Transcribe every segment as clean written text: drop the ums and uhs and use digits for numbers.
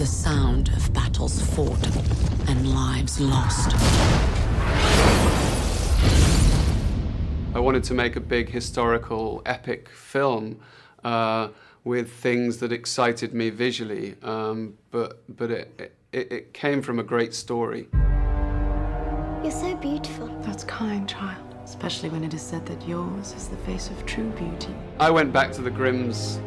the sound of battles fought and lives lost. I wanted to make a big historical epic film with things that excited me visually, but it came from a great story. You're so beautiful. That's kind, child. Especially when it is said that yours is the face of true beauty. I went back to the Grimm's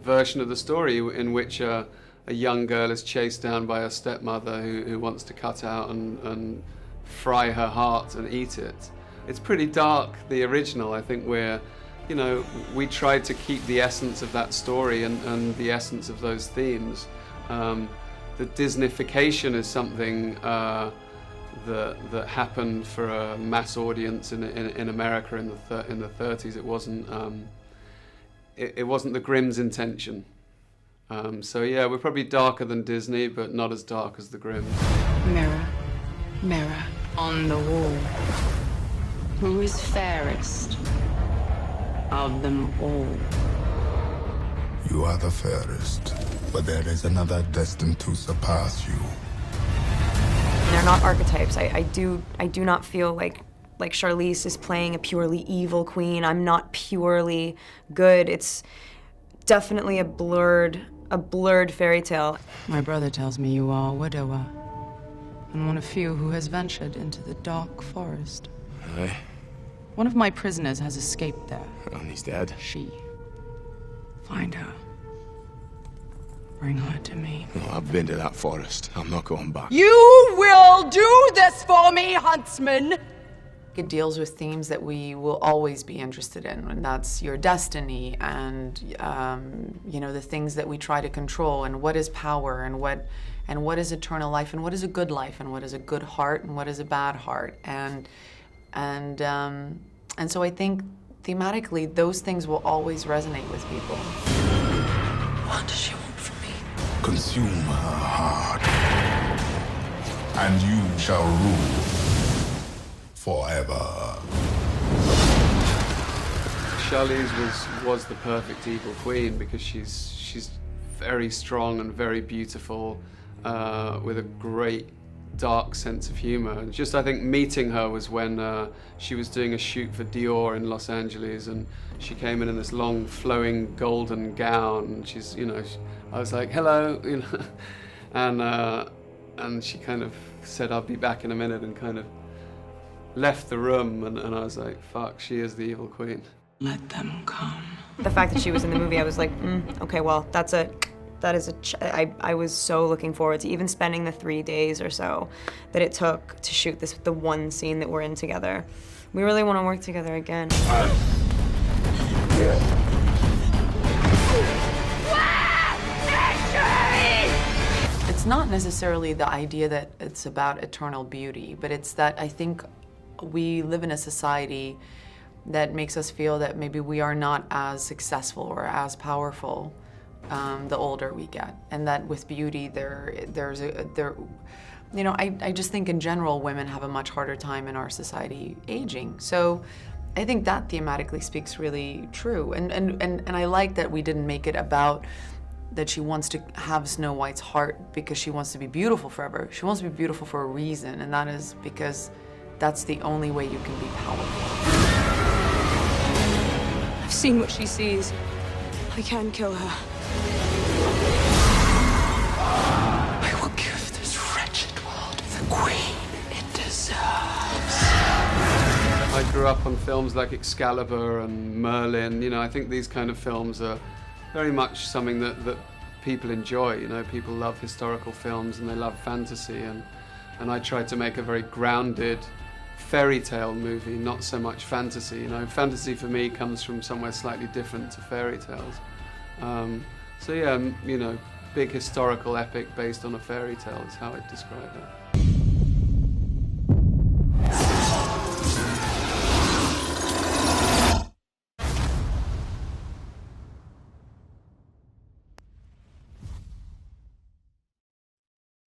version of the story in which a young girl is chased down by her stepmother who wants to cut out and fry her heart and eat it. It's pretty dark, the original. I think we tried to keep the essence of that story and the essence of those themes. The Disneyfication is something that happened for a mass audience in America in the 30s. It wasn't the Grimm's intention. So yeah, we're probably darker than Disney, but not as dark as the Grimm's. Mirror, mirror on the wall. Who is fairest of them all? You are the fairest, but there is another destined to surpass you. They're not archetypes. I do not feel like Charlize is playing a purely evil queen. I'm not purely good. It's definitely a blurred fairy tale. My brother tells me you are a widower, and one of few who has ventured into the dark forest. Aye. One of my prisoners has escaped there. And he's dead. She. Find her. Bring her to me. No, I've been to that forest. I'm not going back. You will do this for me, huntsman! It deals with themes that we will always be interested in, and that's your destiny and the things that we try to control, and what is power, and what is eternal life, and what is a good life, and what is a good heart, and what is a bad heart, and so I think thematically those things will always resonate with people. What does she want from me? Consume her heart, and you shall rule forever. Charlize was the perfect evil queen because she's very strong and very beautiful, with a great dark sense of humor. And just, I think, meeting her was when she was doing a shoot for Dior in Los Angeles, and she came in this long flowing golden gown, and I was like, hello, and she kind of said, I'll be back in a minute, and kind of left the room, and I was like, fuck, she is the evil queen. Let them come. The fact that she was in the movie, I was like, okay, well, I was so looking forward to even spending the 3 days or so that it took to shoot the one scene that we're in together. We really want to work together again. It's not necessarily the idea that it's about eternal beauty, but it's that I think we live in a society that makes us feel that maybe we are not as successful or as powerful the older we get, and that with beauty I just think in general women have a much harder time in our society aging. So I think that thematically speaks really true, and I like that we didn't make it about that she wants to have Snow White's heart because she wants to be beautiful forever. She wants to be beautiful for a reason, and that is because that's the only way you can be powerful. I've seen what she sees. I can kill her. I will give this wretched world the queen it deserves. I grew up on films like Excalibur and Merlin. I think these kind of films are very much something that people enjoy. People love historical films and they love fantasy, and I tried to make a very grounded fairy tale movie, not so much fantasy. Fantasy for me comes from somewhere slightly different to fairy tales. So yeah, big historical epic based on a fairy tale is how I'd describe it.